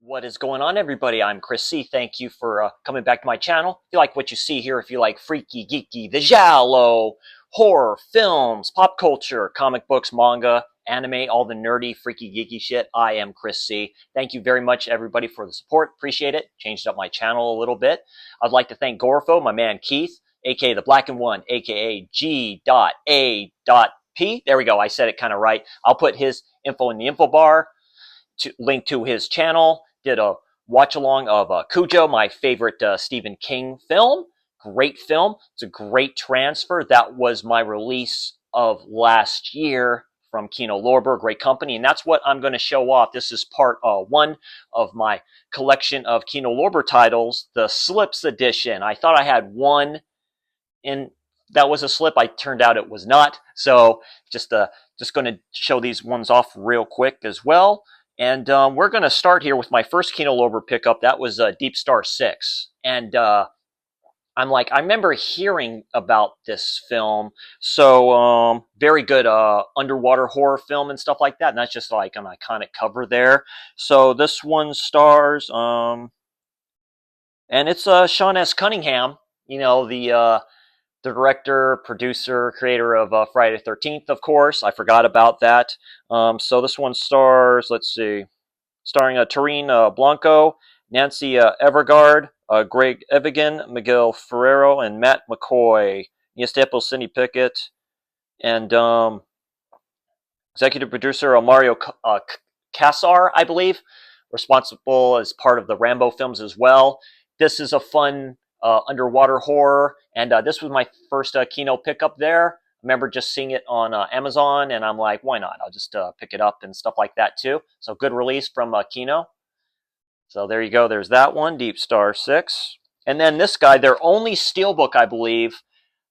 What is going on, everybody? I'm Chris C. Thank you for coming back to my channel. If you like what you see here, if you like freaky, geeky, the giallo, horror, films, pop culture, comic books, manga, anime, all the nerdy, freaky, geeky shit, I am Chris C. Thank you very much, everybody, for the support. Appreciate it. Changed up my channel a little bit. I'd like to thank Gorfo, my man Keith, aka the Black and One, aka G.A.P. There we go. I said it kind of right. I'll put his info in the info bar. Link to his channel. Did a watch along of Cujo, my favorite Stephen King film. Great film. It's a great transfer. That was my release of last year from Kino, great company, and that's what I'm going to show off. This is part one of my collection of Kino titles, the Slips edition. I thought I had one in that was a slip. I turned out it was not. So just going to show these ones off real quick as well. And we're going to start here with my first Kino pickup. That was Deep Star 6. And I'm like, I remember hearing about this film. So very good underwater horror film and stuff like that. And that's just like an iconic cover there. So this one stars, and it's Sean S. Cunningham, you know, the director, producer, creator of Friday the 13th, of course. I forgot about that. So this one stars, let's see, starring Tareen Blanco, Nancy Evergard, Greg Evigan, Miguel Ferrero, and Matt McCoy. Staples, Cindy Pickett, and executive producer Mario Kassar, I believe, responsible as part of the Rambo films as well. This is a fun underwater horror, and this was my first Kino pickup there. I remember just seeing it on Amazon, and I'm like, why not? I'll just pick it up and stuff like that too. So good release from Kino. So there you go. There's that one, Deep Star 6. And then this guy, their only steelbook, I believe,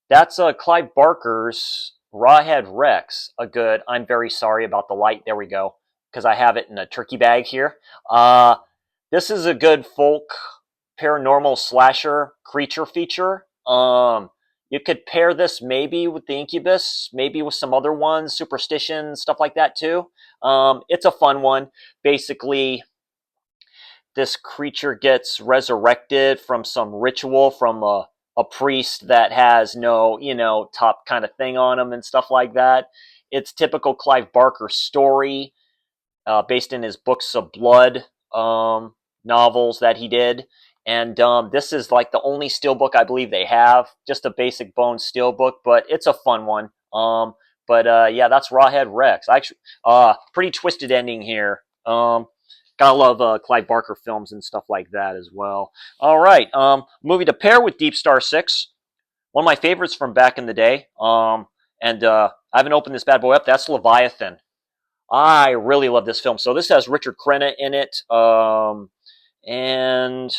that's Clive Barker's Rawhead Rex. A good, I'm very sorry about the light. There we go, because I have it in a turkey bag here. This is a good folk paranormal slasher creature feature. You could pair this maybe with the Incubus, maybe with some other ones, Superstition, stuff like that too. It's a fun one. Basically, this creature gets resurrected from some ritual from a priest that has no, top kind of thing on him and stuff like that. It's typical Clive Barker story, based in his books of blood novels that he did. And this is like the only steelbook I believe they have, just a basic bone steelbook, but it's a fun one. Yeah, that's Rawhead Rex. Actually, pretty twisted ending here. Gotta love Clive Barker films and stuff like that as well. All right, movie to pair with Deep Star 6. One of my favorites from back in the day. And I haven't opened this bad boy up. That's Leviathan. I really love this film. So this has Richard Crenna in it. And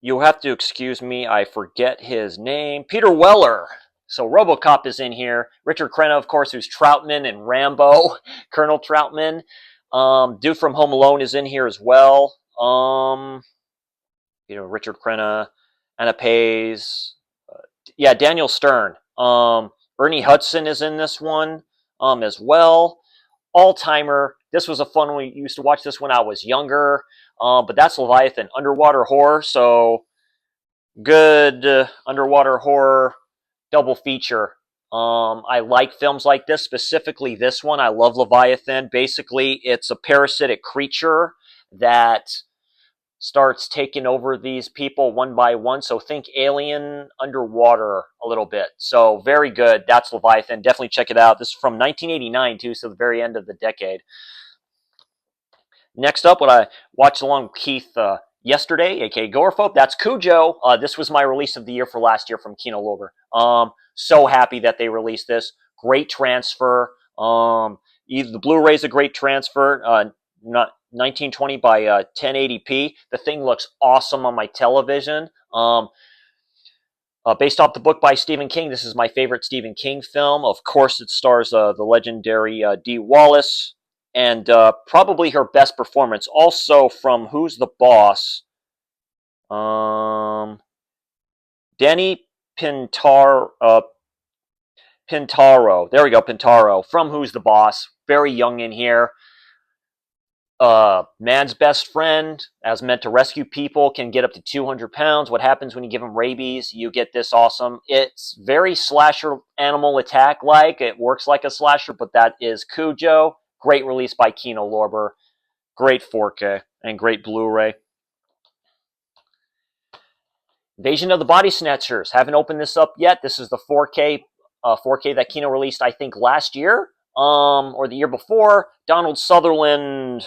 you'll have to excuse me, I forget his name. Peter Weller. So RoboCop is in here. Richard Crenna, of course, who's Troutman in Rambo. Colonel Troutman. Dude from Home Alone is in here as well. Richard Crenna, Anna Pace. Yeah, Daniel Stern. Ernie Hudson is in this one as well. All-timer. This was a fun one. We used to watch this when I was younger. But that's Leviathan, underwater horror. So good underwater horror double feature. I like films like this, specifically this one. I love Leviathan. Basically, it's a parasitic creature that starts taking over these people one by one. So think Alien underwater a little bit. So very good. That's Leviathan. Definitely check it out. This is from 1989 too, so the very end of the decade. Next up, what I watched along with Keith yesterday, aka Gorephobe, that's Cujo. This was my release of the year for last year from Kino Lorber. So happy that they released this. Great transfer. The Blu-ray's a great transfer. Not 1920 by 1080p. The thing looks awesome on my television. Based off the book by Stephen King, this is my favorite Stephen King film. Of course, it stars the legendary Dee Wallace. And probably her best performance. Also from Who's the Boss? Danny Pintaro. There we go, Pintaro. From Who's the Boss. Very young in here. Man's best friend, as meant to rescue people, can get up to 200 pounds. What happens when you give him rabies? You get this awesome. It's very slasher animal attack like. It works like a slasher, but that is Cujo. Great release by Kino Lorber. Great 4K and great Blu-ray. Invasion of the Body Snatchers. Haven't opened this up yet. This is the 4K that Kino released, I think, last year, or the year before. Donald Sutherland,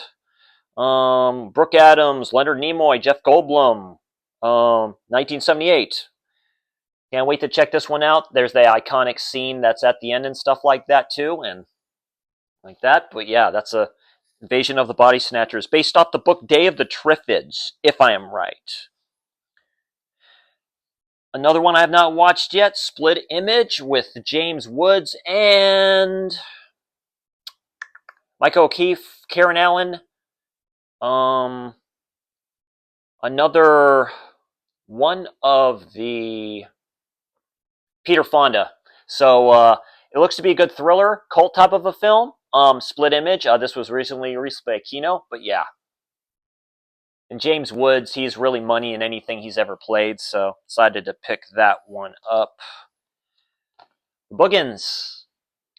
Brooke Adams, Leonard Nimoy, Jeff Goldblum, 1978. Can't wait to check this one out. There's the iconic scene that's at the end and stuff like that too, and like that. But yeah, that's a Invasion of the Body Snatchers, based off the book Day of the Triffids, if I am right. Another one I have not watched yet, Split Image with James Woods and Michael O'Keefe, Karen Allen. Another one of the Peter Fonda. So it looks to be a good thriller, cult type of a film. Split Image. This was recently released by Kino, but yeah. And James Woods, he's really money in anything he's ever played, so decided to pick that one up. Boogans.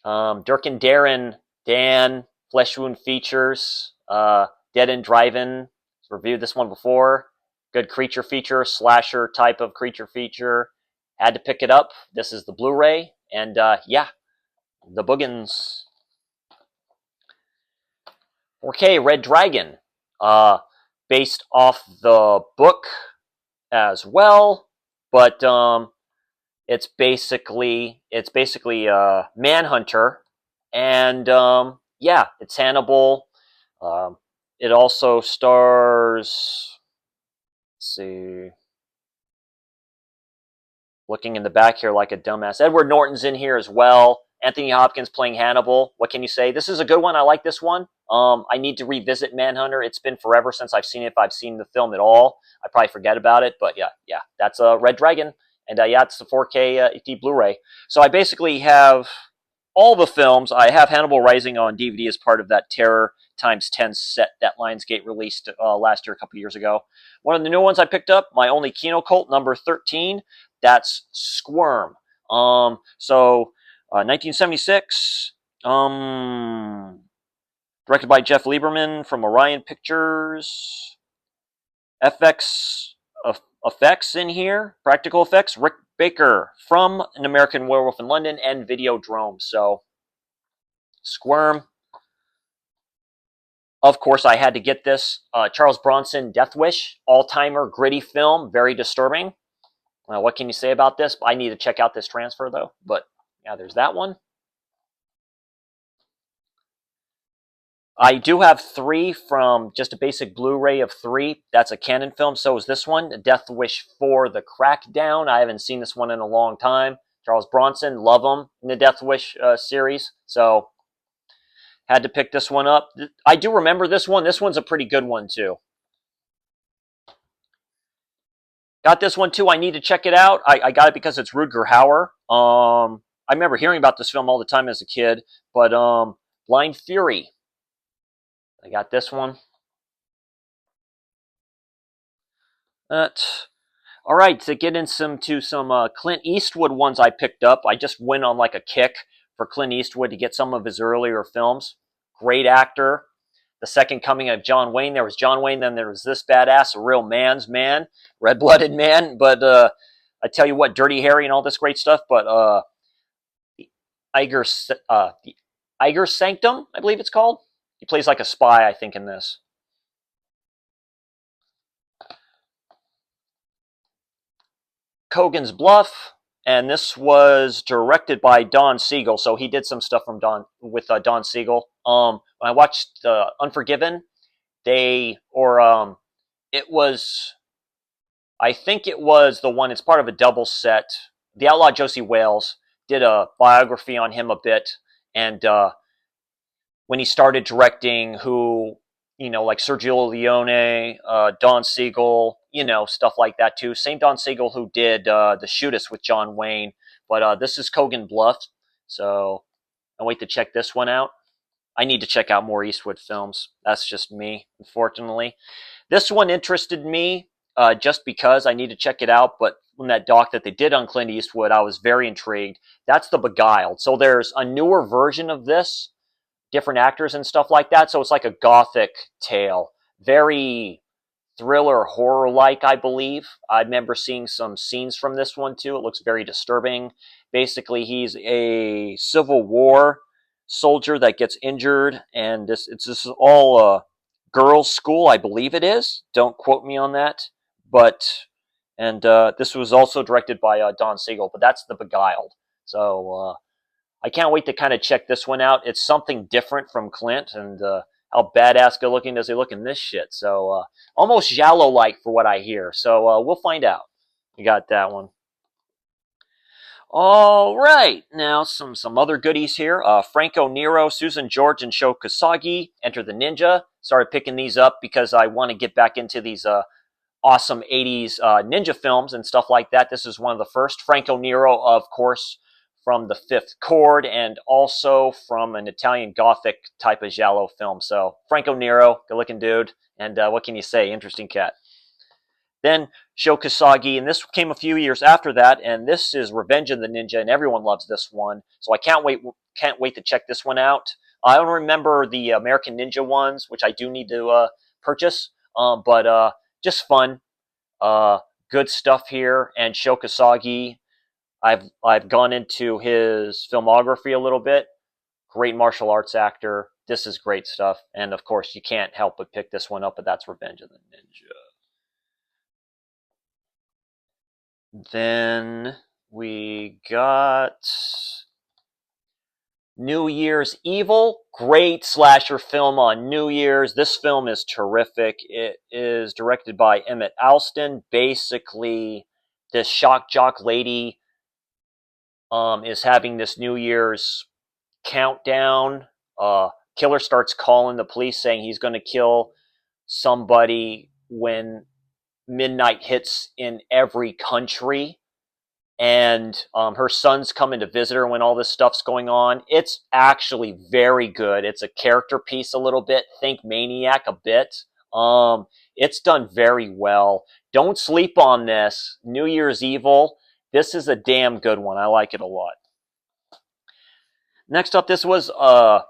Dirk and Darren, Dan, Flesh Wound Features, Dead and Drive-In. Reviewed this one before. Good creature feature, slasher type of creature feature. Had to pick it up. This is the Blu-ray, and yeah, the Boogans. 4K Red Dragon. Based off the book as well, but it's basically Manhunter, and yeah, it's Hannibal. It also stars. Let's see. Looking in the back here like a dumbass. Edward Norton's in here as well. Anthony Hopkins playing Hannibal. What can you say? This is a good one. I like this one. I need to revisit Manhunter. It's been forever since I've seen it, if I've seen the film at all. I probably forget about it, but yeah, that's a Red Dragon. And yeah, it's the 4K HD Blu-ray. So I basically have all the films. I have Hannibal Rising on DVD as part of that Terror times 10 set that Lionsgate released last year, a couple years ago. One of the new ones I picked up, my only Kino cult, number 13, that's Squirm. 1976, directed by Jeff Lieberman from Orion Pictures. FX effects in here, practical effects. Rick Baker from An American Werewolf in London and Videodrome. So, Squirm. Of course, I had to get this. Charles Bronson, Death Wish, all-timer, gritty film, very disturbing. What can you say about this? I need to check out this transfer, though. But, yeah, there's that one. I do have 3 from just a basic Blu-ray of 3. That's a Canon film. So is this one, Death Wish 4, The Crackdown. I haven't seen this one in a long time. Charles Bronson, love him in the Death Wish series. So had to pick this one up. I do remember this one. This one's a pretty good one, too. Got this one, too. I need to check it out. I got it because it's Rutger Hauer. I remember hearing about this film all the time as a kid. But Blind Fury. I got this one. All right, to get into some Clint Eastwood ones I picked up. I just went on like a kick for Clint Eastwood to get some of his earlier films. Great actor. The Second Coming of John Wayne. There was John Wayne, then there was this badass, a real man's man, red-blooded man. But I tell you what, Dirty Harry and all this great stuff. But the Iger Sanctum, I believe it's called. He plays like a spy, I think, in this. Kogan's Bluff, and this was directed by Don Siegel, so he did some stuff from with Don Siegel. When I watched Unforgiven, it was, I think it was the one. It's part of a double set. The Outlaw Josie Wales did a biography on him a bit, and when he started directing, like Sergio Leone, Don Siegel, stuff like that too. Same Don Siegel who did The Shoot Us with John Wayne. But this is Kogan Bluff, so I'll wait to check this one out. I need to check out more Eastwood films. That's just me, unfortunately. This one interested me just because I need to check it out. But when that doc that they did on Clint Eastwood, I was very intrigued. That's The Beguiled. So there's a newer version of this, different actors and stuff like that. So it's like a gothic tale, very thriller horror like, I believe. I remember seeing some scenes from this one too. It looks very disturbing. Basically, he's a Civil War soldier that gets injured, and this is all a girls' school, I believe it is. Don't quote me on that, but and this was also directed by Don Siegel. But that's The Beguiled. So I can't wait to kind of check this one out. It's something different from Clint, and how badass good looking does he look in this shit? So almost Giallo like for what I hear. So we'll find out. You got that one. All right, now some other goodies here. Franco Nero, Susan George, and Sho Kasagi, Enter the Ninja. Started picking these up because I want to get back into these awesome 80s ninja films and stuff like that. This is one of the first. Franco Nero, of course, from The Fifth Chord, and also from an Italian Gothic type of Giallo film. So Franco Nero, good looking dude, and what can you say? Interesting cat. Then Sho Kasagi, and this came a few years after that, and this is Revenge of the Ninja, and everyone loves this one. So I can't wait to check this one out. I don't remember the American Ninja ones, which I do need to purchase, but just fun, uh, good stuff here. And Sho Kasagi, I've gone into his filmography a little bit. Great martial arts actor. This is great stuff, and of course you can't help but pick this one up. But that's Revenge of the Ninja. Then we got New Year's Evil. Great slasher film on New Year's. This film is terrific. It is directed by Emmett Alston. Basically, this shock jock lady is having this New Year's countdown. Killer starts calling the police saying he's going to kill somebody when midnight hits in every country. And her son's coming to visit her when all this stuff's going on. It's actually very good. It's a character piece a little bit. Think Maniac a bit. It's done very well. Don't sleep on this. New Year's Evil. This is a damn good one. I like it a lot. Next up, this was a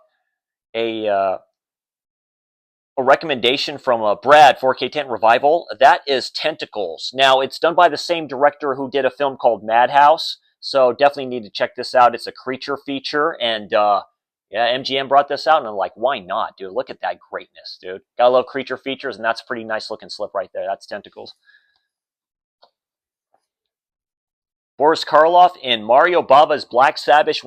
a recommendation from Brad, 4K10 Revival. That is Tentacles. Now, it's done by the same director who did a film called Madhouse, so definitely need to check this out. It's a creature feature, and yeah, MGM brought this out, and I'm like, why not, dude? Look at that greatness, dude. Gotta love creature features, and that's a pretty nice looking slip right there. That's Tentacles. Boris Karloff in Mario Bava's Black Sabbath,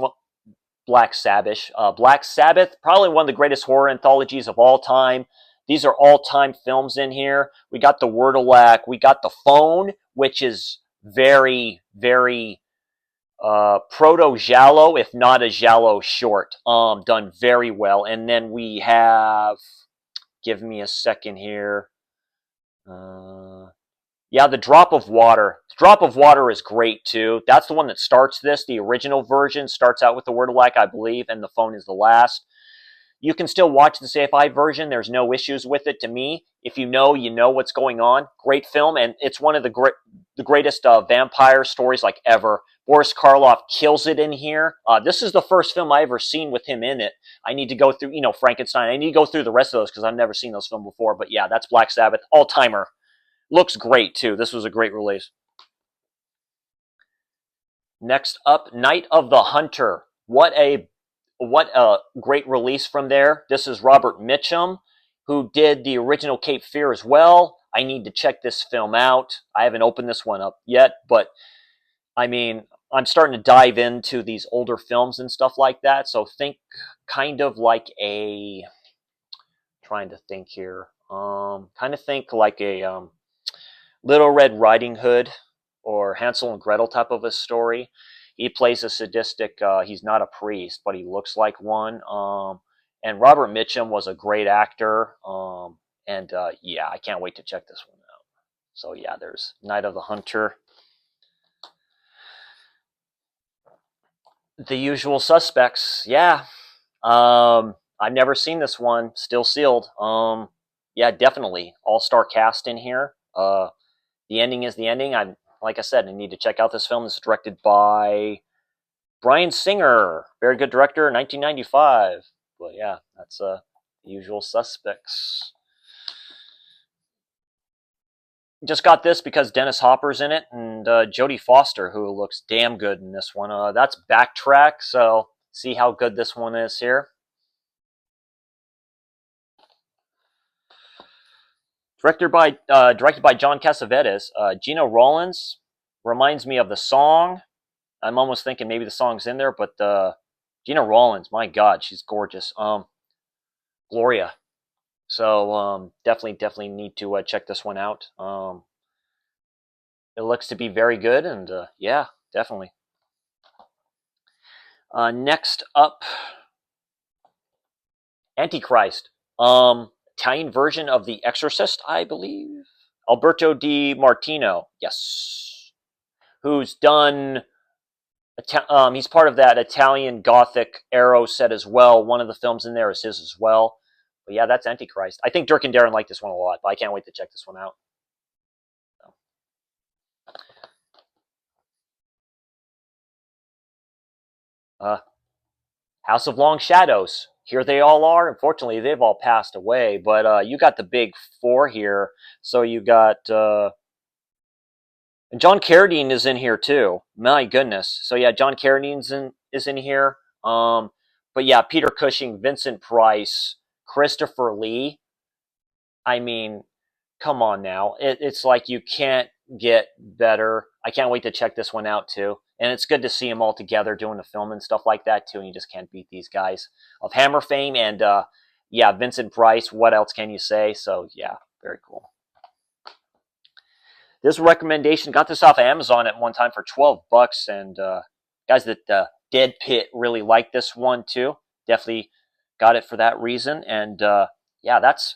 probably one of the greatest horror anthologies of all time. These are all-time films in here. We got the Wordalac. We got the Phone, which is very, very proto-Giallo, if not a Giallo short. Done very well. And then we have, give me a second here. Yeah, the Drop of Water. The Drop of Water is great too. That's the one that starts this. The original version starts out with the Wordalac, I believe, and the Phone is the last. You can still watch the CFI version. There's no issues with it to me. If you know, you know what's going on. Great film, and it's one of the greatest vampire stories like ever. Boris Karloff kills it in here. This is the first film I ever seen with him in it. I need to go through, Frankenstein. I need to go through the rest of those because I've never seen those films before. But yeah, that's Black Sabbath. All-timer. Looks great, too. This was a great release. Next up, Night of the Hunter. What a great release from there. This is Robert Mitchum, who did the original Cape Fear as well. I need to check this film out. I haven't opened this one up yet, but I mean, I'm starting to dive into these older films and stuff like that. So think kind of like a, trying to think here, kind of think like a Little Red Riding Hood or Hansel and Gretel type of a story. He plays a sadistic, he's not a priest, but he looks like one. And Robert Mitchum was a great actor. And yeah, I can't wait to check this one out. So yeah, there's Night of the Hunter. The Usual Suspects, yeah. I've never seen this one. Still sealed. Yeah, definitely all-star cast in here. The ending is the ending. Like I said, I need to check out this film. It's directed by Bryan Singer, very good director, 1995. But yeah, that's the usual suspects. Just got this because Dennis Hopper's in it, and Jodie Foster, who looks damn good in this one. That's Backtrack, so see how good this one is here. Directed by John Cassavetes. Gina Rollins reminds me of the song. I'm almost thinking maybe the song's in there, but Gina Rollins, my God, she's gorgeous. Gloria. So definitely need to check this one out. It looks to be very good, and yeah, definitely. Next up, Antichrist. Italian version of The Exorcist, I believe. Alberto Di Martino, yes, who's done. He's part of that Italian Gothic Arrow set as well. One of the films in there is his as well. But yeah, that's Antichrist. I think Dirk and Darren like this one a lot, but I can't wait to check this one out. House of Long Shadows. Here they all are. Unfortunately, they've all passed away, but you got the big four here. So you got and John Carradine is in here too. My goodness. So yeah, John Carradine is in here. But yeah, Peter Cushing, Vincent Price, Christopher Lee. I mean, come on now. It's like you can't get better. I can't wait to check this one out too. And it's good to see them all together doing the film and stuff like that too. And you just can't beat these guys of Hammer fame. And yeah, Vincent Price. What else can you say? So yeah, very cool. This recommendation, got this off of Amazon at one time for $12, and guys that Dead Pit really like this one too. Definitely got it for that reason. And yeah, that's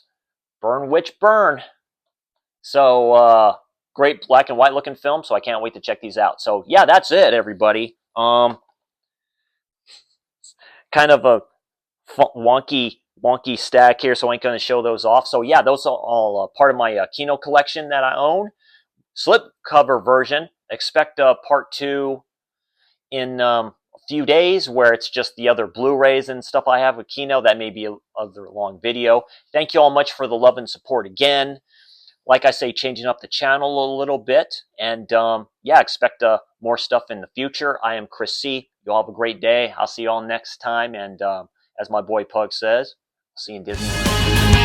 Burn Witch Burn. So great black and white looking film. So I can't wait to check these out. So yeah, that's it, everybody. Kind of a wonky stack here, so I ain't going to show those off. So yeah, those are all part of my Kino collection that I own. Slipcover version. Expect part 2 in a few days, where it's just the other Blu-rays and stuff I have with Kino. That may be another long video. Thank you all much for the love and support again. Like I say, changing up the channel a little bit. And yeah, expect more stuff in the future. I am Chris C. You all have a great day. I'll see you all next time. And as my boy Pug says, I'll see you in Disneyland.